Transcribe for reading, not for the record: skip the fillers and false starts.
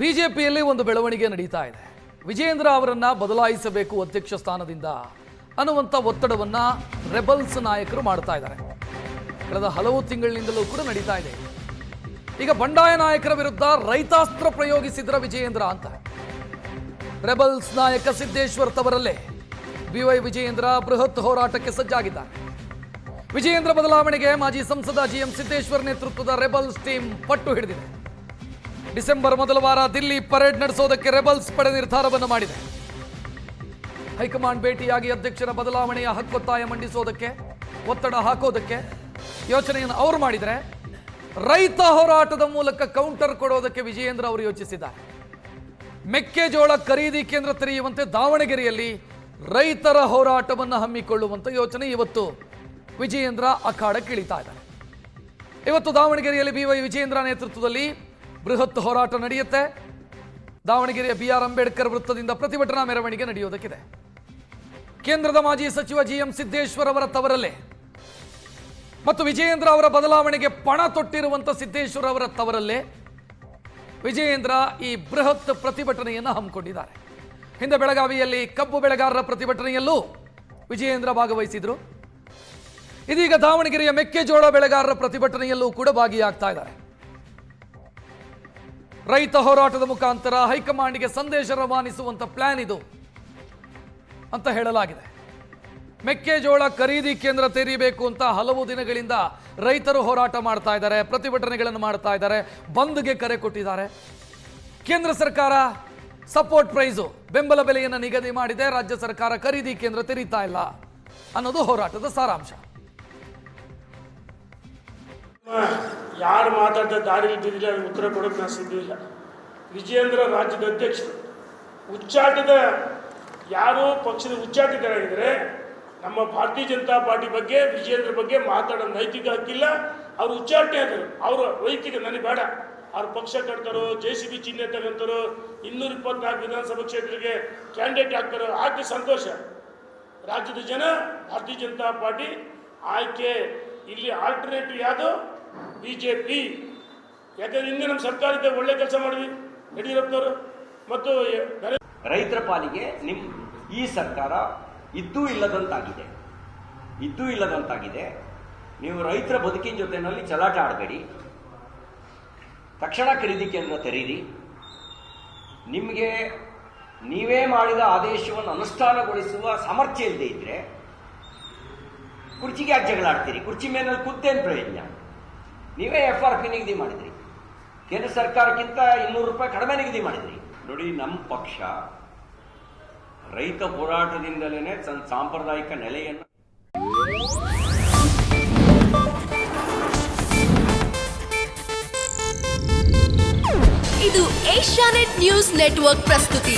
ಬಿಜೆಪಿಯಲ್ಲಿ ಒಂದು ಬೆಳವಣಿಗೆ ನಡೀತಾ ಇದೆ. ವಿಜಯೇಂದ್ರ ಅವರನ್ನ ಬದಲಾಯಿಸಬೇಕು ಅಧ್ಯಕ್ಷ ಸ್ಥಾನದಿಂದ ಅನ್ನುವಂಥ ಒತ್ತಡವನ್ನ ರೆಬಲ್ಸ್ ನಾಯಕರು ಮಾಡ್ತಾ ಇದ್ದಾರೆ. ಕಳೆದ ಹಲವು ತಿಂಗಳಿನಿಂದಲೂ ಕೂಡ ನಡೀತಾ ಇದೆ. ಈಗ ಬಂಡಾಯ ನಾಯಕರ ವಿರುದ್ಧ ರೈತಾಸ್ತ್ರ ಪ್ರಯೋಗಿಸಿದ್ರ ವಿಜಯೇಂದ್ರ ಅಂತ. ರೆಬಲ್ಸ್ ನಾಯಕ ಸಿದ್ದೇಶ್ವರ್ ತವರಲ್ಲೇ ಬಿವೈ ವಿಜಯೇಂದ್ರ ಬೃಹತ್ ಹೋರಾಟಕ್ಕೆ ಸಜ್ಜಾಗಿದ್ದಾರೆ. ವಿಜಯೇಂದ್ರ ಬದಲಾವಣೆಗೆ ಮಾಜಿ ಸಂಸದ ಜಿಎಂ ಸಿದ್ದೇಶ್ವರ್ ನೇತೃತ್ವದ ರೆಬಲ್ಸ್ ಟೀಮ್ ಪಟ್ಟು ಹಿಡಿದಿದೆ. ಡಿಸೆಂಬರ್ ಮೊದಲ ವಾರ ದಿಲ್ಲಿ ಪರೇಡ್ ನಡೆಸೋದಕ್ಕೆ ರೆಬಲ್ಸ್ ಪಡೆ ನಿರ್ಧಾರವನ್ನು ಮಾಡಿದೆ. ಹೈಕಮಾಂಡ್ ಭೇಟಿಯಾಗಿ ಅಧ್ಯಕ್ಷರ ಬದಲಾವಣೆಯ ಹಕ್ಕೊತ್ತಾಯ ಮಂಡಿಸೋದಕ್ಕೆ, ಒತ್ತಡ ಹಾಕೋದಕ್ಕೆ ಯೋಚನೆಯನ್ನು ಅವರು ಮಾಡಿದರೆ, ರೈತ ಹೋರಾಟದ ಮೂಲಕ ಕೌಂಟರ್ ಕೊಡೋದಕ್ಕೆ ವಿಜಯೇಂದ್ರ ಅವರು ಯೋಚಿಸಿದ್ದಾರೆ. ಮೆಕ್ಕೆಜೋಳ ಖರೀದಿ ಕೇಂದ್ರ ತೆರೆಯುವಂತೆ ದಾವಣಗೆರೆಯಲ್ಲಿ ರೈತರ ಹೋರಾಟವನ್ನು ಹಮ್ಮಿಕೊಳ್ಳುವಂತ ಯೋಚನೆ ಇವತ್ತು ವಿಜಯೇಂದ್ರ ಅಖಾಡಕ್ಕಿಳಿತಾ ಇದ್ದಾರೆ. ಇವತ್ತು ದಾವಣಗೆರೆಯಲ್ಲಿ ಬಿವೈ ವಿಜಯೇಂದ್ರ ನೇತೃತ್ವದಲ್ಲಿ ಬೃಹತ್ ಹೋರಾಟ ನಡೆಯುತ್ತೆ. ದಾವಣಗೆರೆಯ BR ಅಂಬೇಡ್ಕರ್ ವೃತ್ತದಿಂದ ಪ್ರತಿಭಟನಾ ಮೆರವಣಿಗೆ ನಡೆಯೋದಕ್ಕಿದೆ. ಕೇಂದ್ರದ ಮಾಜಿ ಸಚಿವ ಜಿಎಂ ಸಿದ್ದೇಶ್ವರ್ ಅವರ ತವರಲ್ಲೇ ಮತ್ತು ವಿಜಯೇಂದ್ರ ಅವರ ಬದಲಾವಣೆಗೆ ಪಣ ತೊಟ್ಟಿರುವಂತ ಸಿದ್ದೇಶ್ವರ್ ಅವರ ತವರಲ್ಲೇ ವಿಜಯೇಂದ್ರ ಈ ಬೃಹತ್ ಪ್ರತಿಭಟನೆಯನ್ನು ಹಮ್ಮಿಕೊಂಡಿದ್ದಾರೆ. ಹಿಂದೆ ಬೆಳಗಾವಿಯಲ್ಲಿ ಕಬ್ಬು ಬೆಳೆಗಾರರ ಪ್ರತಿಭಟನೆಯಲ್ಲೂ ವಿಜಯೇಂದ್ರ ಭಾಗವಹಿಸಿದ್ರು. ಇದೀಗ ದಾವಣಗೆರೆಯ ಮೆಕ್ಕೆಜೋಳ ಬೆಳೆಗಾರರ ಪ್ರತಿಭಟನೆಯಲ್ಲೂ ಕೂಡ ಭಾಗಿಯಾಗ್ತಾ ಇದ್ದಾರೆ. ರೈತ ಹೋರಾಟದ ಮುಖಾಂತರ ಹೈಕಮಾಂಡ್ಗೆ ಸಂದೇಶ ರವಾನಿಸುವಂತ ಪ್ಲಾನ್ ಇದು ಅಂತ ಹೇಳಲಾಗಿದೆ. ಮೆಕ್ಕೆಜೋಳ ಖರೀದಿ ಕೇಂದ್ರ ತೆರೀಬೇಕು ಅಂತ ಹಲವು ದಿನಗಳಿಂದ ರೈತರು ಹೋರಾಟ ಮಾಡ್ತಾ ಇದ್ದಾರೆ, ಪ್ರತಿಭಟನೆಗಳನ್ನು ಮಾಡ್ತಾ ಇದ್ದಾರೆ, ಬಂದ್ಗೆ ಕರೆ ಕೊಟ್ಟಿದ್ದಾರೆ. ಕೇಂದ್ರ ಸರ್ಕಾರ ಸಪೋರ್ಟ್ ಪ್ರೈಸು ಬೆಂಬಲ ಬೆಲೆಯನ್ನು ನಿಗದಿ ಮಾಡಿದೆ, ರಾಜ್ಯ ಸರ್ಕಾರ ಖರೀದಿ ಕೇಂದ್ರ ತೆರೀತಾ ಇಲ್ಲ ಅನ್ನೋದು ಹೋರಾಟದ ಸಾರಾಂಶ. ಯಾರು ಮಾತಾಡ್ತಾ ದಾರಿಯಲ್ಲಿ ಬಿದ್ದಿಲ್ಲ ಅದಕ್ಕೆ ಉತ್ತರ ಕೊಡೋಕೆ ನಾನು ಸಿದ್ಧವಿಲ್ಲ. ವಿಜಯೇಂದ್ರ ರಾಜ್ಯದ ಅಧ್ಯಕ್ಷರು ಉಚ್ಚಾಟದ ಯಾರು ಪಕ್ಷದ ಉಚ್ಚಾಟಕರಾಗಿದ್ದಾರೆ. ನಮ್ಮ ಭಾರತೀಯ ಜನತಾ ಪಾರ್ಟಿ ಬಗ್ಗೆ ವಿಜಯೇಂದ್ರ ಬಗ್ಗೆ ಮಾತಾಡೋ ನೈತಿಕ ಹಕ್ಕಿಲ್ಲ. ಅವರು ಉಚ್ಚಾಟನೆ ಆದರು, ಅವರು ವೈಯಕ್ತಿಕ ನನಗೆ ಬೇಡ. ಅವ್ರ ಪಕ್ಷ ಕಟ್ತಾರೋ, JCB ಚಿಹ್ನೆ ತಗೊಂತಾರೋ, 224 ವಿಧಾನಸಭಾ ಕ್ಷೇತ್ರಕ್ಕೆ ಕ್ಯಾಂಡಿಡೇಟ್ ಆಗ್ತಾರೋ, ಹಾಕಿ ಸಂತೋಷ. ರಾಜ್ಯದ ಜನ ಭಾರತೀಯ ಜನತಾ ಪಾರ್ಟಿ ಆಯ್ಕೆ. ಇಲ್ಲಿ ಆಲ್ಟರ್ನೇಟಿವ್ ಯಾವುದು? BJP. ಯಾಕಂದ್ರೆ ಹಿಂದೆ ನಮ್ಮ ಸರ್ಕಾರದ ಒಳ್ಳೆ ಕೆಲಸ ಮಾಡಿದ್ವಿ ಯಡಿಯೂರಪ್ಪನವರು. ಮತ್ತು ರೈತರ ಪಾಲಿಗೆ ಈ ಸರ್ಕಾರ ಇದ್ದೂ ಇಲ್ಲದಂತಾಗಿದೆ. ನೀವು ರೈತರ ಬದುಕಿನ ಜೊತೆನಲ್ಲಿ ಚಲಾಟ ಆಡಬೇಡಿ. ತಕ್ಷಣ ಖರೀದಿ ಕೇಂದ್ರ ತೆರೀರಿ. ನಿಮಗೆ ನೀವೇ ಮಾಡಿದ ಆದೇಶವನ್ನು ಅನುಷ್ಠಾನಗೊಳಿಸುವ ಸಾಮರ್ಥ್ಯ ಇಲ್ಲದೆ ಇದ್ರೆ ಕುರ್ಚಿಗೆ ಯಾಕೆ ಜಗಳ ಆಡ್ತೀರಿ? ಕುರ್ಚಿ ಮೇಲೆ ಕೂತೇನು ಪ್ರಯೋಜನ? ನೀವೇ FRP ನಿಗದಿ ಮಾಡಿದ್ರಿ, ಕೇಂದ್ರ ಸರ್ಕಾರಕ್ಕಿಂತ 200 ರೂಪಾಯಿ ಕಡಿಮೆ ನಿಗದಿ ಮಾಡಿದ್ರಿ. ನೋಡಿ, ನಮ್ಮ ಪಕ್ಷ ರೈತ ಹೋರಾಟದಿಂದಲೇ ಸಾಂಪ್ರದಾಯಿಕ ನೆಲೆಯನ್ನು ಇದು ಏಷ್ಯಾನೆಟ್ ನ್ಯೂಸ್ ನೆಟ್ವರ್ಕ್ ಪ್ರಸ್ತುತಿ.